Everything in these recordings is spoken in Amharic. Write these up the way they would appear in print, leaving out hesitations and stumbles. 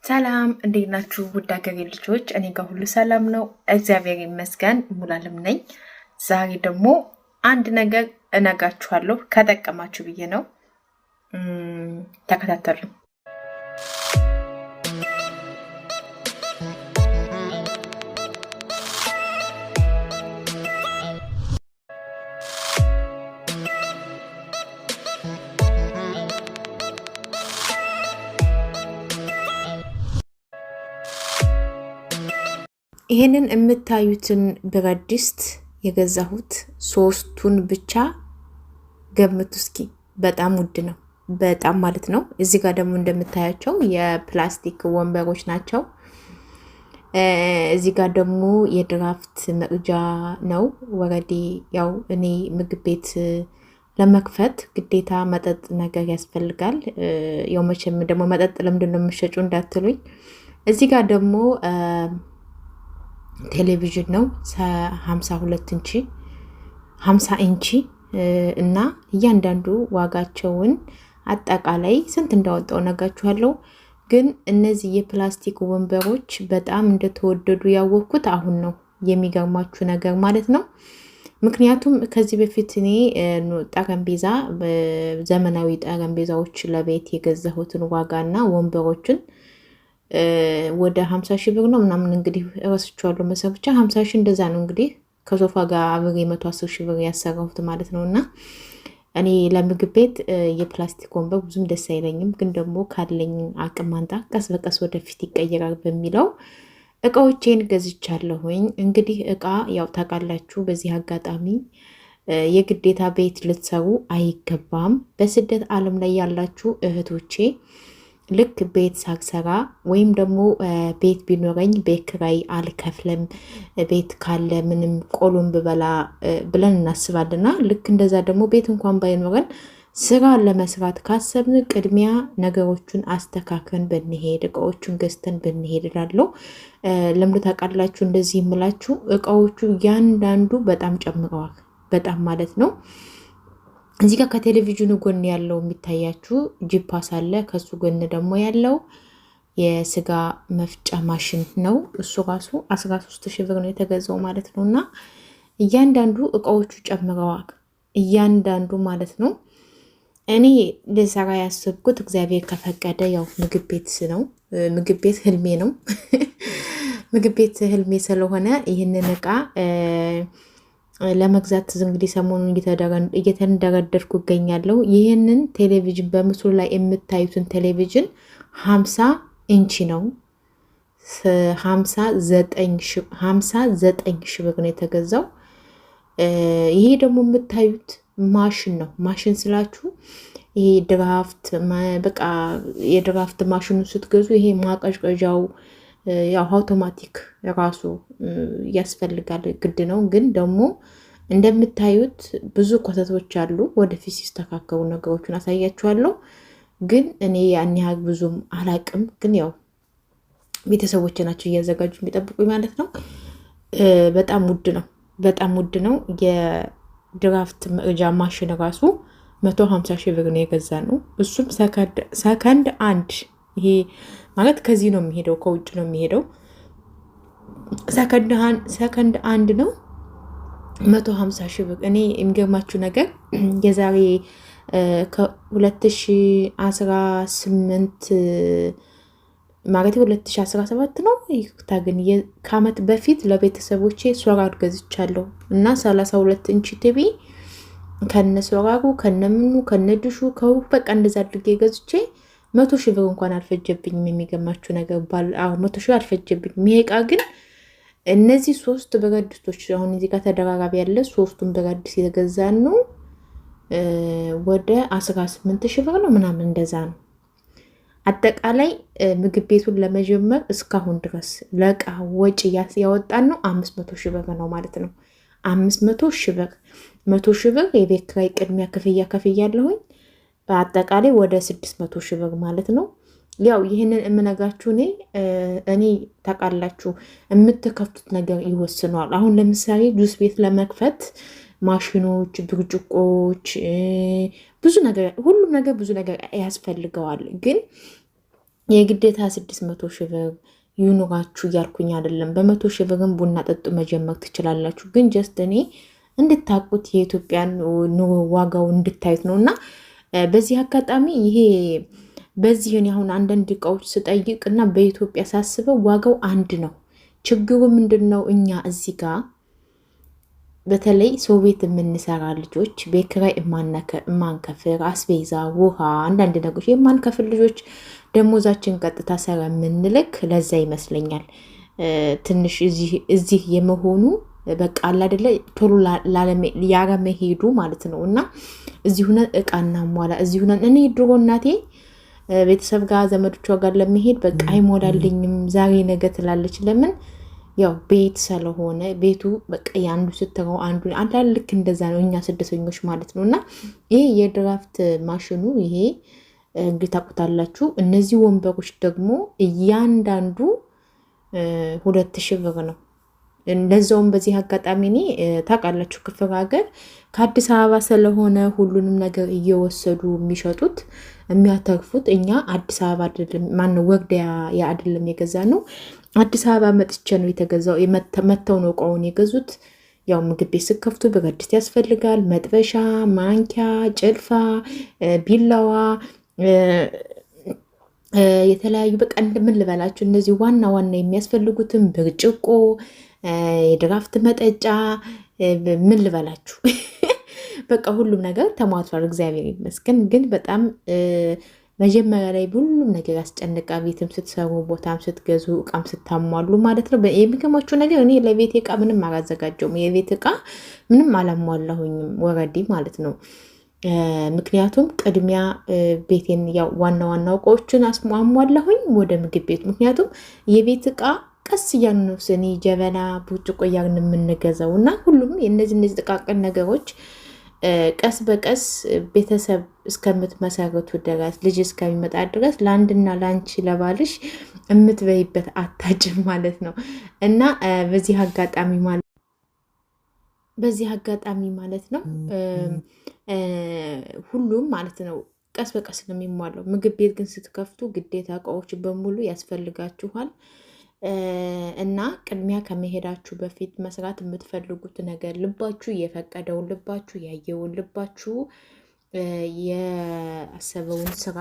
ሰላም እንዴት ናችሁ? ውድ አገሬ ልጆች፣ እኔ ጋር ሁሉ ሰላም ነው፣ እግዚአብሔር ይመስገን። ሙሉዓለም ነኝ። ዛሬ ደግሞ አንድ ነገር እነግራችኋለሁ ከጠቀማችሁ ብዬ ነው። ተከታተሉ። ይሄንን የምታዩትን ብረት ድስት የገዛሁት ሶስቱን ብቻ ገምቱ እስኪ። በጣም ውድ ነው፣ በጣም ማለት ነው። እዚህ ጋር ደግሞ እንደምታያቸው የፕላስቲክ ወንበሮች ናቸው። እዚህ ጋር ደግሞ የድራፍት መቅጃ ነው። ወረዴ ያው እኔ ምግብ ቤት ለመክፈት ግዴታ መጠጥ ነገር ያስፈልጋል። ያው መቼም ደግሞ መጠጥ ለምንድን ነው የምትሸጩ እንዳትሉኝ። እዚህ ጋር ደግሞ ቴሌቪዥን ነው 50 ኢንቺ እና እያንዳንዱ ዋጋቸውን አጠቃላይ ስንት እንዳወጣው ነግራችኋለሁ። ግን እነዚህ የፕላስቲክ ወንበሮች በጣም እንደተወደዱ ያወቅኩት አሁን ነው፣ የሚገርማችሁ ነገር ማለት ነው። ምክንያቱም ከዚህ በፊት እኔ ጠረጴዛ ዘመናዊ ጠረጴዛዎች ለቤት የገዛሁትን ዋጋና ወንበሮችን ወደ 50 ሺህ ብር ነው ምናምን እንግዲህ እረስቸዋለሁ መሰል ብቻ 50 ሺህ እንደዛ ነው እንግዲህ ከሶፋ ጋር አብሬ 110 ሺህ ብር ያሰራሁት ማለት ነው። እና እኔ ለምግብ ቤት የፕላስቲክ ወንበር ብዙም ደስ አይለኝም፣ ግን ደግሞ ካለኝ አቅም አንጻር ቀስ በቀስ ወደፊት ይቀየራል በሚለው እቃዎቼን ገዝቻለሁኝ። እንግዲህ እቃ ያው ታውቃላችሁ፣ በዚህ አጋጣሚ የግዴታ ቤት ልትሰሩ አይገባም። በስደት ዓለም ላይ ያላችሁ እህቶቼ ልክ ቤት ሳልሰራ ወይም ደግሞ ቤት ቢኖረኝ ቤት ኪራይ አልከፍልም፣ ቤት ካለ ምንም ቆሎን ብበላ ብለን እናስባልና ልክ እንደዛ ደግሞ ቤት እንኳን ባይኖረን ስራ ለመስራት ካሰብን ቅድሚያ ነገሮቹን አስተካክለን ብንሄድ እቃዎቹን ገዝተን ብንሄድ እላለሁ። ለምዶ ታውቃላችሁ፣ እንደዚህ የምላችሁ እቃዎቹ እያንዳንዱ በጣም ጨምረዋል፣ በጣም ማለት ነው። እዚህ ጋር ከቴሌቪዥኑ ጎን ያለው የሚታያችሁ ጂፓስ አለ። ከሱ ጎን ደግሞ ያለው የስጋ መፍጫ ማሽን ነው። እሱ ራሱ 13 ሺህ ብር ነው የተገዛው ማለት ነው። እና እያንዳንዱ እቃዎቹ ጨምረዋል፣ እያንዳንዱ ማለት ነው። እኔ ልሰራ ያሰብኩት እግዚአብሔር ከፈቀደ ያው ምግብ ቤት ነው። ምግብ ቤት ህልሜ ነው። ምግብ ቤት ህልሜ ስለሆነ ይህንን እቃ ለመግዛት እንግዲህ ሰሞኑን እየተንደረደርኩ እገኛለሁ። ይህንን ቴሌቪዥን በምስሉ ላይ የምታዩትን ቴሌቪዥን 50 ኢንቺ ነው። 59 ሺህ ብር ነው የተገዛው። ይሄ ደግሞ የምታዩት ማሽን ነው። ማሽን ስላችሁ ይሄ ድራፍት በቃ የድራፍት ማሽኑ ስትገዙ ይሄ ማቀዝቀዣው ያው አውቶማቲክ ራሱ ያስፈልጋል፣ ግድ ነው። ግን ደግሞ እንደምታዩት ብዙ ኮተቶች አሉ። ወደፊት ሲስተካከሉ ነገሮችን አሳያችኋለሁ። ግን እኔ ያን ያህል ብዙም አላቅም። ግን ያው ቤተሰቦች ናቸው እያዘጋጁ የሚጠብቁኝ ማለት ነው። በጣም ውድ ነው፣ በጣም ውድ ነው። የድራፍት መቅጃ ማሽን ራሱ 150 ሺህ ብር ነው የገዛ ነው። እሱም ሰከንድ አንድ፣ ይሄ ማለት ከዚህ ነው የሚሄደው፣ ከውጭ ነው የሚሄደው። ሰከንድ አንድ ነው 150 ሺህ ብር። እኔ የሚገርማችሁ ነገር የዛሬ ከ2018 ማለት 2017 ነው ይክታ፣ ግን ከአመት በፊት ለቤተሰቦቼ ሶላር ገዝቻለሁ እና 32 ኢንች ቲቪ ከነ ሶላሩ ከነምኑ ከነድሹ በቃ እንደዛ አድርጌ ገዝቼ 100 ሺህ ብር እንኳን አልፈጀብኝም። የሚገርማችሁ ነገር 100 ሺህ አልፈጀብኝም። ይሄ እቃ ግን እነዚህ 3 ብረት ድስቶች አሁን እዚህ ጋር ተደራራቢ ያለ 3ቱን ብረት ድስት የተገዛ ነው ወደ 18 ሺህ ብር ነው ምናምን እንደዛ ነው። አጠቃላይ ምግብ ቤቱን ለመጀመር እስካሁን ድረስ ለእቃ ወጪ ያወጣን ነው 500 ሺህ ብር ነው ማለት ነው። 500 ሺህ ብር 100 ሺህ ብር የቤት ኪራይ ቅድሚያ ከፍያለሁኝ። በአጠቃላይ ወደ 600 ሺህ ብር ማለት ነው። ያው ይህንን የምነግራችሁ እኔ ታውቃላችሁ የምትከፍቱት ነገር ይወስነዋል። አሁን ለምሳሌ ጁስ ቤት ለመክፈት ማሽኖች፣ ብርጭቆች፣ ብዙ ነገር ሁሉም ነገር ብዙ ነገር ያስፈልገዋል። ግን የግዴታ 600 ሺህ ብር ይኑራችሁ እያልኩኝ አይደለም። በ100 ሺህ ብርም ቡና ጠጡ መጀመር ትችላላችሁ። ግን ጀስት እኔ እንድታቁት የኢትዮጵያን ኑሮ ዋጋው እንድታዩት ነው። እና በዚህ አጋጣሚ ይሄ በዚህን አሁን አንዳንድ እቃዎች ስጠይቅ እና በኢትዮጵያ ሳስበው ዋጋው አንድ ነው። ችግሩ ምንድን ነው? እኛ እዚህ ጋር በተለይ ሰው ቤት የምንሰራ ልጆች ቤት ኪራይ የማንከፍል፣ አስቤዛ፣ ውሃ፣ አንዳንድ ነገሮች የማንከፍል ልጆች ደሞዛችን ቀጥታ ሰራ የምንልክ ለዛ ይመስለኛል ትንሽ እዚህ የመሆኑ በቃ አላደለ ቶሎ ያለመሄዱ ማለት ነው። እና እዚህ ሁነን እቃ እናሟላ፣ እዚህ ሁነን እኔ ድሮ እናቴ ቤተሰብ ጋር ዘመዶቿ ጋር ለመሄድ በቃ አይሞላልኝም ዛሬ ነገ ትላለች። ለምን? ያው ቤት ስለሆነ ቤቱ በቃ የአንዱ ስትረው አንዱ አንዳንድ ልክ እንደዛ ነው እኛ ስደተኞች ማለት ነው። እና ይሄ የድራፍት ማሽኑ ይሄ እንግዲህ ታውቁታላችሁ። እነዚህ ወንበሮች ደግሞ እያንዳንዱ 2000 ብር ነው። እንደዛውም በዚህ አጋጣሚ እኔ ታውቃላችሁ ክፍለ ሀገር ከአዲስ አበባ ስለሆነ ሁሉንም ነገር እየወሰዱ የሚሸጡት የሚያተርፉት። እኛ አዲስ አበባ አይደለም ማነው ወግዲያ አይደለም የገዛ ነው፣ አዲስ አበባ መጥቼ ነው የተገዛው። መተው ነው እቃውን የገዙት። ያው ምግብ ቤት ስከፍቱ ብረት ድስት ያስፈልጋል፣ መጥበሻ፣ ማንኪያ፣ ጭልፋ፣ ቢላዋ፣ የተለያዩ በቃ ምን ልበላችሁ እነዚህ ዋና ዋና የሚያስፈልጉትን ብርጭቆ፣ የድራፍት መጠጫ፣ ምን ልበላችሁ በቃ ሁሉም ነገር ተሟልቷል፣ እግዚአብሔር ይመስገን። ግን በጣም መጀመሪያ ላይ ሁሉም ነገር ያስጨንቃ። ቤትም ስትሰሩ፣ ቦታም ስትገዙ፣ እቃም ስታሟሉ ማለት ነው። የሚገርማችሁ ነገር እኔ ለቤት እቃ ምንም አላዘጋጀውም፣ የቤት እቃ ምንም አላሟላሁኝም ወረዲ ማለት ነው። ምክንያቱም ቅድሚያ ቤቴን ያው ዋና ዋና እቃዎችን አሟላሁኝ ወደ ምግብ ቤት። ምክንያቱም የቤት እቃ ቀስ እያልን ነው ስኒ፣ ጀበና፣ ብርጭቆ እያልን የምንገዛው እና ሁሉም እነዚህ ጥቃቅን ነገሮች ቀስ በቀስ ቤተሰብ እስከምትመሰረቱ ድረስ ልጅ እስከሚመጣ ድረስ ለአንድና ለአንቺ ለባልሽ የምትበይበት አታጭም ማለት ነው። እና በዚህ አጋጣሚ ማለት ነው ሁሉም ማለት ነው ቀስ በቀስ ነው የሚሟላው። ምግብ ቤት ግን ስትከፍቱ ግዴታ እቃዎች በሙሉ ያስፈልጋችኋል። እና ቅድሚያ ከመሄዳችሁ በፊት መስራት የምትፈልጉት ነገር ልባችሁ የፈቀደውን ልባችሁ ያየውን ልባችሁ የአሰበውን ስራ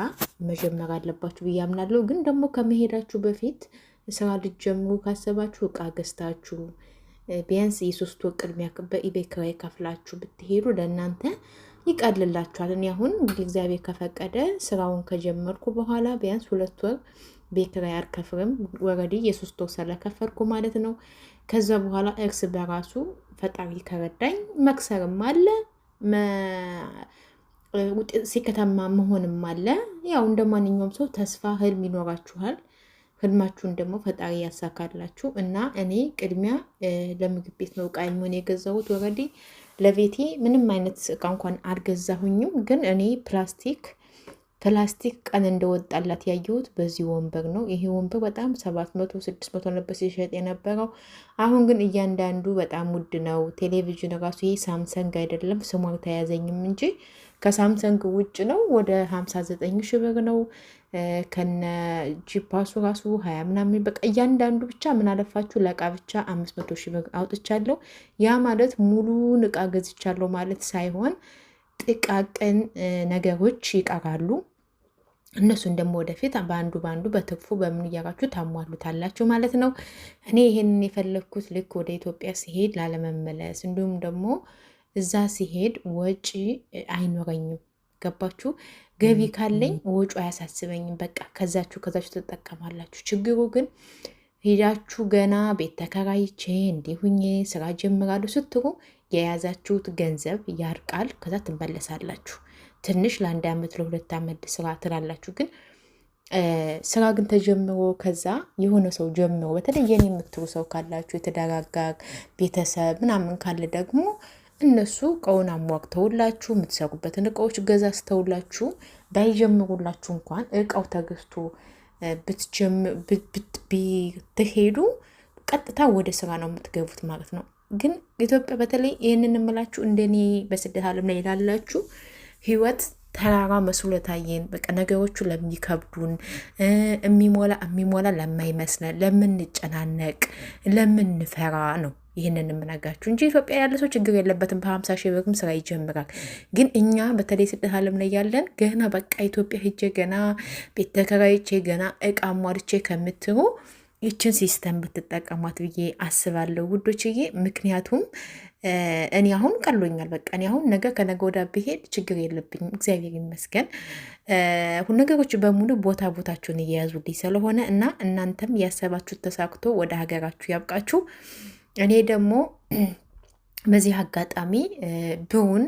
መጀመር አለባችሁ ብዬ አምናለሁ። ግን ደግሞ ከመሄዳችሁ በፊት ስራ ልትጀምሩ ካሰባችሁ እቃ ገዝታችሁ ቢያንስ የ3 ወር ቅድሚያ በኢቤይ ኪራይ ከፍላችሁ ብትሄዱ ለእናንተ ይቀልላችኋል። እኔ አሁን እንግዲህ እግዚአብሔር ከፈቀደ ስራውን ከጀመርኩ በኋላ ቢያንስ 2 ወር ቤት ኪራይ አልከፍልም። ወረዲ የ3 ወር ስለከፈልኩ ማለት ነው። ከዛ በኋላ እርስ በራሱ ፈጣሪ ከረዳኝ መክሰርም አለ ውጤት ሲከተማ መሆንም አለ። ያው እንደ ማንኛውም ሰው ተስፋ ህልም ይኖራችኋል። ህልማችሁን ደግሞ ፈጣሪ ያሳካላችሁ። እና እኔ ቅድሚያ ለምግብ ቤት ነው እቃ የሚሆን የገዛሁት። ወረዲ ለቤቴ ምንም አይነት እቃ እንኳን አልገዛሁኝም። ግን እኔ ፕላስቲክ ቀን እንደወጣላት ያየሁት በዚህ ወንበር ነው። ይሄ ወንበር በጣም 700-600 ነበር ሲሸጥ የነበረው። አሁን ግን እያንዳንዱ በጣም ውድ ነው። ቴሌቪዥን ራሱ ይሄ ሳምሰንግ አይደለም ስሙ አልተያዘኝም እንጂ ከሳምሰንግ ውጭ ነው። ወደ 59 ሺህ ብር ነው። ከነ ጂፓሱ ራሱ 20 ምናምን በቃ እያንዳንዱ ብቻ ምን አለፋችሁ ለእቃ ብቻ 500 ሺህ ብር አውጥቻለሁ። ያ ማለት ሙሉን እቃ ገዝቻለሁ ማለት ሳይሆን ጥቃቅን ነገሮች ይቀራሉ። እነሱን ደግሞ ወደፊት በአንዱ በትርፉ በምን እያራችሁ ታሟሉታላችሁ ማለት ነው። እኔ ይሄንን የፈለግኩት ልክ ወደ ኢትዮጵያ ሲሄድ ላለመመለስ እንዲሁም ደግሞ እዛ ሲሄድ ወጪ አይኖረኝም። ገባችሁ? ገቢ ካለኝ ወጪ አያሳስበኝም። በቃ ከዛችሁ ትጠቀማላችሁ። ችግሩ ግን ሄዳችሁ ገና ቤት ተከራይቼ እንዲሁኜ ስራ ጀምራሉ ስትሩ የያዛችሁት ገንዘብ ያርቃል። ከዛ ትመለሳላችሁ። ትንሽ ለ1 ዓመት ለ2 ዓመት ስራ ትላላችሁ። ግን ስራ ግን ተጀምሮ ከዛ የሆነ ሰው ጀምሮ በተለይ የኔ የምትሩ ሰው ካላችሁ የተደጋጋግ ቤተሰብ ምናምን ካለ ደግሞ እነሱ እቃውን አሟቅተውላችሁ የምትሰሩበትን እቃዎች ገዛዝተውላችሁ ባይጀምሩላችሁ እንኳን እቃው ተገዝቶ ብትሄዱ ቀጥታ ወደ ስራ ነው የምትገቡት ማለት ነው። ግን ኢትዮጵያ በተለይ ይህንን የምላችሁ እንደኔ በስደት ዓለም ላይ ላላችሁ ህይወት ተራራ መስሎ ታየን። በቃ ነገሮቹ ለሚከብዱን የሚሞላ ለማይመስለን ለምንጨናነቅ ለምንፈራ ነው ይህንን የምነጋችሁ እንጂ ኢትዮጵያ ያለ ሰው ችግር የለበትም። በ50 ሺህ ብርም ስራ ይጀምራል። ግን እኛ በተለይ ስደት ዓለም ላይ ያለን ገና በቃ ኢትዮጵያ ሄጄ ገና ቤት ተከራይቼ ገና እቃ ሟልቼ ከምትሩ ይችን ሲስተም ብትጠቀሟት ብዬ አስባለሁ ውዶችዬ። ምክንያቱም እኔ አሁን ቀሎኛል። በቃ እኔ አሁን ነገ ከነገ ወዳ ብሄድ ችግር የለብኝም፣ እግዚአብሔር ይመስገን። ነገሮች በሙሉ ቦታቸውን እየያዙልኝ ስለሆነ እና እናንተም ያሰባችሁት ተሳክቶ ወደ ሀገራችሁ ያብቃችሁ። እኔ ደግሞ በዚህ አጋጣሚ ብሩን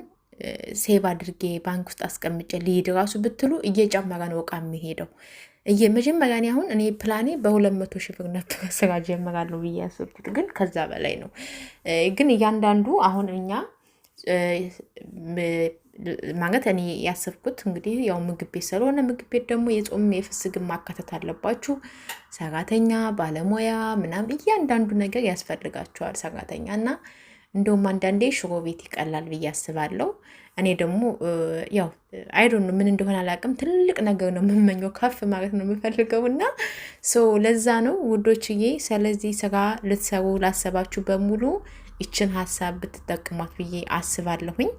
ሴቭ አድርጌ ባንክ ውስጥ አስቀምጬ ልሂድ ራሱ ብትሉ እየጨመረ ነው እቃ የሚሄደው። መጀመሪያ እኔ ፕላኔ በ200 ሺህ ብር ነበር ስራ ጀምራለሁ ብዬ ያሰብኩት፣ ግን ከዛ በላይ ነው። ግን እያንዳንዱ አሁን እኛ ማለት እኔ ያሰብኩት እንግዲህ ያው ምግብ ቤት ስለሆነ ምግብ ቤት ደግሞ የጾም የፍስግ ማካተት አለባችሁ። ሰራተኛ፣ ባለሙያ ምናምን እያንዳንዱ ነገር ያስፈልጋቸዋል ሰራተኛ እና እንደውም አንዳንዴ ሽሮ ቤት ይቀላል ብዬ አስባለሁ። እኔ ደግሞ ያው አይዶን ምን እንደሆነ አላውቅም፣ ትልቅ ነገር ነው የምመኘው፣ ከፍ ማለት ነው የምፈልገው እና ለዛ ነው ውዶችዬ። ስለዚህ ስራ ልትሰሩ ላሰባችሁ በሙሉ ይችን ሀሳብ ብትጠቅሟት ብዬ አስባለሁኝ።